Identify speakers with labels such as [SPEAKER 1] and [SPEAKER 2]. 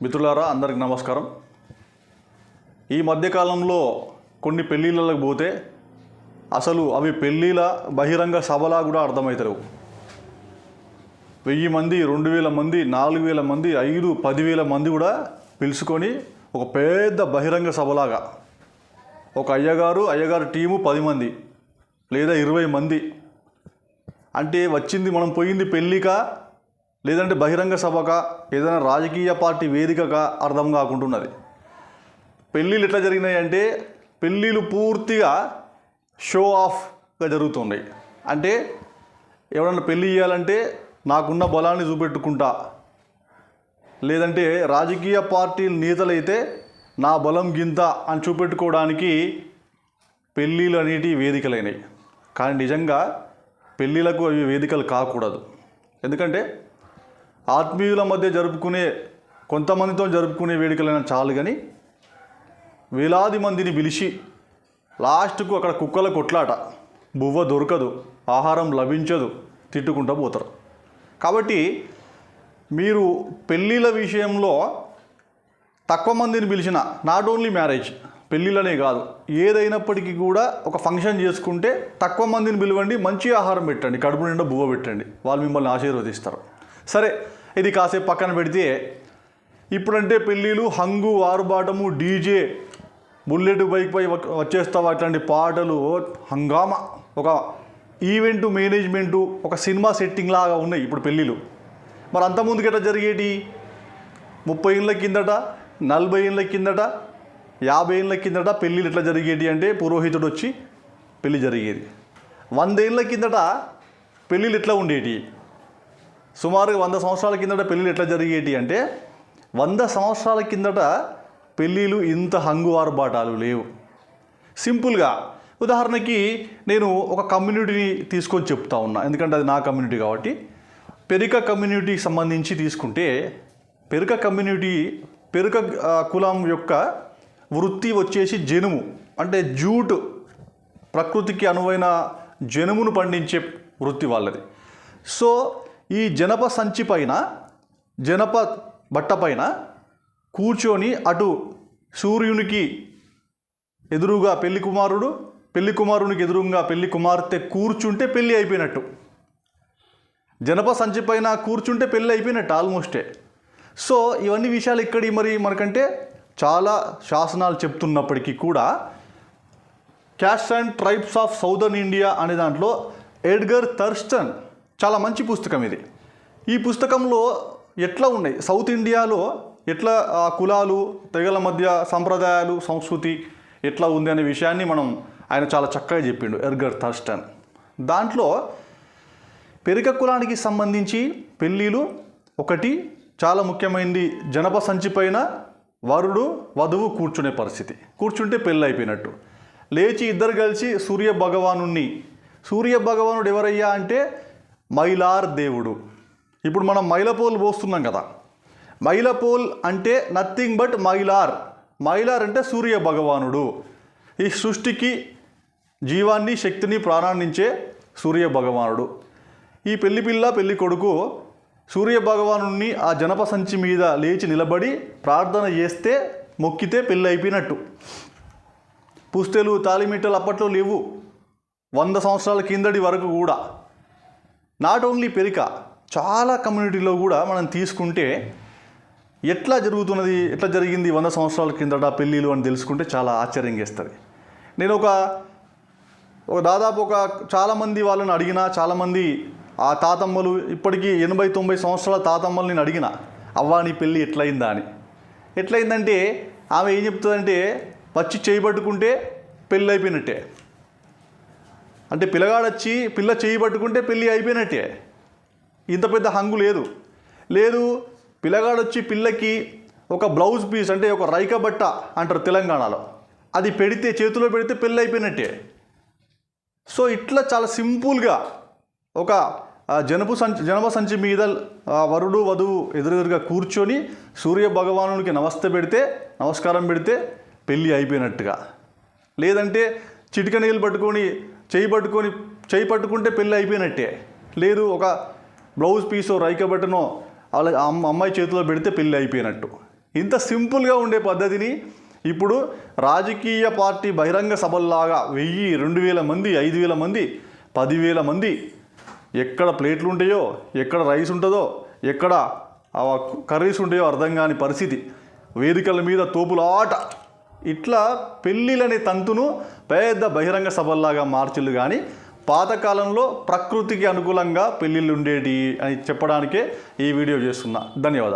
[SPEAKER 1] మిత్రులారా అందరికి నమస్కారం. ఈ మధ్యకాలంలో కొన్ని పెళ్ళిళ్ళకి పోతే అసలు అవి పెళ్ళిళ్ళ బహిరంగ సభలా కూడా అర్థమవుతలేవు. 1000 మంది, 2000 మంది, 4000 మంది, 5-10,000 మంది కూడా పిలుచుకొని ఒక పెద్ద బహిరంగ సభలాగా ఒక అయ్యగారు టీము 10 మంది లేదా 20 మంది అంటే వచ్చింది మనం పోయింది పెళ్ళికా లేదంటే బహిరంగ సభకా ఏదైనా రాజకీయ పార్టీ వేదికగా అర్థం కాకుంటున్నది. పెళ్ళిళ్ళు ఎట్లా జరిగినాయి అంటే పెళ్ళిళ్ళు పూర్తిగా షో ఆఫ్గా జరుగుతున్నాయి. అంటే ఎవరన్నా పెళ్ళి చేయాలంటే నాకున్న బలాన్ని చూపెట్టుకుంటా, లేదంటే రాజకీయ పార్టీ నేతలైతే నా బలం గింత అని చూపెట్టుకోవడానికి పెళ్ళిళ్ళు అనేటి వేదికలైనవి. కానీ నిజంగా పెళ్ళిళ్ళకు అవి వేదికలు కాకూడదు. ఎందుకంటే ఆత్మీయుల మధ్య జరుపుకునే కొంతమందితో జరుపుకునే వేడుకలైనా చాలు, కానీ వేలాది మందిని పిలిచి లాస్ట్కు అక్కడ కుక్కల కొట్లాట, బువ్వ దొరకదు, ఆహారం లభించదు, తిట్టుకుంటూ పోతారు. కాబట్టి మీరు పెళ్ళిళ్ళ విషయంలో తక్కువ మందిని పిలిచిన, నాట్ ఓన్లీ మ్యారేజ్, పెళ్ళిళ్ళనే కాదు ఏదైనప్పటికీ కూడా ఒక ఫంక్షన్ చేసుకుంటే తక్కువ మందిని పిలవండి, మంచి ఆహారం పెట్టండి, కడుపు నిండా బువ్వ పెట్టండి, వాళ్ళు మిమ్మల్ని ఆశీర్వదిస్తారు. సరే, ఇది కాసేపు పక్కన పెడితే ఇప్పుడంటే పెళ్ళిళ్ళు హంగు ఆరుబాటము, డీజే, బుల్లెట్ బైక్ పై వచ్చేస్తావు, అట్లాంటి పాటలు, హంగామా, ఒక ఈవెంటు మేనేజ్మెంటు, ఒక సినిమా సెట్టింగ్ లాగా ఉన్నాయి ఇప్పుడు పెళ్ళిళ్ళు. మరి అంతకుముందుకు ఎట్లా జరిగేటి? 30 ఏళ్ళ కిందట, 40 ఏళ్ళ కిందట, 50 ఏళ్ళ కిందట పెళ్ళిళ్ళు ఎట్లా జరిగేటి అంటే పురోహితుడు వచ్చి పెళ్ళి జరిగేది. 100 ఏళ్ళ కిందట పెళ్ళిళ్ళు ఎట్లా ఉండేటి? సుమారుగా 100 సంవత్సరాల కిందట పెళ్ళిళ్ళు ఎట్లా జరిగేటి అంటే 100 సంవత్సరాల కిందట పెళ్ళిళ్ళు ఇంత హంగు ఆర్భాటాలు లేవు. సింపుల్గా ఉదాహరణకి నేను ఒక కమ్యూనిటీని తీసుకొని చెప్తా ఉన్నా, ఎందుకంటే అది నా కమ్యూనిటీ కాబట్టి. పెరిక కమ్యూనిటీకి సంబంధించి తీసుకుంటే పెరిక కులం యొక్క వృత్తి వచ్చేసి జనుము, అంటే జూట్, ప్రకృతికి అనువైన జనుమును పండించే వృత్తి వాళ్ళది. సో ఈ జనప సంచి పైన, జనప బట్ట పైన కూర్చొని అటు సూర్యునికి ఎదురుగా పెళ్లి కుమారునికి ఎదురుగా పెళ్లి కుమార్తె కూర్చుంటే పెళ్ళి అయిపోయినట్టు. జనప సంచి పైన కూర్చుంటే పెళ్ళి అయిపోయినట్టు ఆల్మోస్టే. సో ఇవన్నీ విషయాలు ఇక్కడి మరి మనకంటే చాలా శాసనాలు చెప్తున్నప్పటికీ కూడా caste and tribes of southern India అనే దాంట్లో ఎడ్గర్ థర్స్టన్ చాలా మంచి పుస్తకం ఇది. ఈ పుస్తకంలో ఎట్లా ఉన్నాయి సౌత్ ఇండియాలో ఎట్లా కులాలు, తెగల మధ్య సంప్రదాయాలు, సంస్కృతి ఎట్లా ఉంది అనే విషయాన్ని ఆయన చాలా చక్కగా చెప్పిండు ఎడ్గర్ థర్స్టన్. దాంట్లో పెరిక కులానికి సంబంధించి పెళ్ళిళ్ళు ఒకటి చాలా ముఖ్యమైనది. జనప సంచి పైన వరుడు వధువు కూర్చునే పరిస్థితి, కూర్చుంటే పెళ్ళి అయిపోయినట్టు. లేచి ఇద్దరు కలిసి సూర్య భగవానుడు ఎవరయ్యా అంటే మైలార్ దేవుడు. ఇప్పుడు మనం మైలపోలు పోస్తున్నాం కదా, మైలపోల్ అంటే నథింగ్ బట్ మైలార్ అంటే సూర్య భగవానుడు. ఈ సృష్టికి జీవాన్ని, శక్తిని, ప్రాణాన్నించే సూర్య భగవానుడు. ఈ పెళ్లి కొడుకు సూర్య భగవానుడిని ఆ జనప సంచి మీద లేచి నిలబడి ప్రార్థన చేస్తే, మొక్కితే పెళ్ళి అయిపోయినట్టు. పుస్తెలు, తాలిమిట్టలు అప్పట్లో లేవు, 100 సంవత్సరాల కిందటి వరకు కూడా. నాట్ ఓన్లీ పెరిక, చాలా కమ్యూనిటీలో కూడా మనం తీసుకుంటే ఎట్లా జరిగింది 100 సంవత్సరాల కిందట పెళ్ళిళ్ళు అని తెలుసుకుంటే చాలా ఆశ్చర్యం వేస్తుంది. నేను దాదాపు చాలామంది వాళ్ళని అడిగిన, చాలామంది ఆ తాతమ్మలు, ఇప్పటికీ 80-90 సంవత్సరాల తాతమ్మలు నేను అడిగిన, అవ్వా నీ పెళ్ళి ఎట్లయిందా అని. ఎట్లయిందంటే ఆమె ఏం చెప్తుందంటే వచ్చి చేయబట్టుకుంటే పెళ్ళి అయిపోయినట్టే. అంటే పిల్లగాడొచ్చి పిల్ల చేయి పట్టుకుంటే పెళ్ళి అయిపోయినట్టే. ఇంత పెద్ద హంగు లేదు. పిల్లగాడొచ్చి పిల్లకి ఒక బ్లౌజ్ పీస్, అంటే ఒక రైక బట్ట అంటారు తెలంగాణలో, అది పెడితే, చేతిలో పెడితే పెళ్ళి అయిపోయినట్టే. సో ఇట్లా చాలా సింపుల్గా ఒక జనప సంచి మీద వరుడు వధువు ఎదురుగా కూర్చొని సూర్య భగవానుడికి నమస్కారం పెడితే పెళ్ళి అయిపోయినట్టుగా. లేదంటే చిటిక నీళ్ళు పట్టుకొని చేయి పట్టుకుంటే పెళ్ళి అయిపోయినట్టే. లేదు, ఒక బ్లౌజ్ పీసో రైక బట్టనో వాళ్ళ అమ్మాయి చేతిలో పెడితే పెళ్ళి అయిపోయినట్టు. ఇంత సింపుల్గా ఉండే పద్ధతిని ఇప్పుడు రాజకీయ పార్టీ బహిరంగ సభల్లాగా 1000, 2000 మంది, 5000 మంది, 10,000 మంది, ఎక్కడ ప్లేట్లు ఉంటాయో, ఎక్కడ రైస్ ఉంటుందో, ఎక్కడ కర్రీస్ ఉంటాయో అర్థం కాని పరిస్థితి, వేదికల మీద తోపులాట, ఇట్లా పెళ్ళిళ్ళనే తంతును పెద్ద బహిరంగ సభల్లాగా మార్చిళ్ళు. కానీ పాతకాలంలో ప్రకృతికి అనుకూలంగా పెళ్ళిళ్ళు ఉండేటి అని చెప్పడానికే ఈ వీడియో చేస్తున్నా. ధన్యవాదాలు.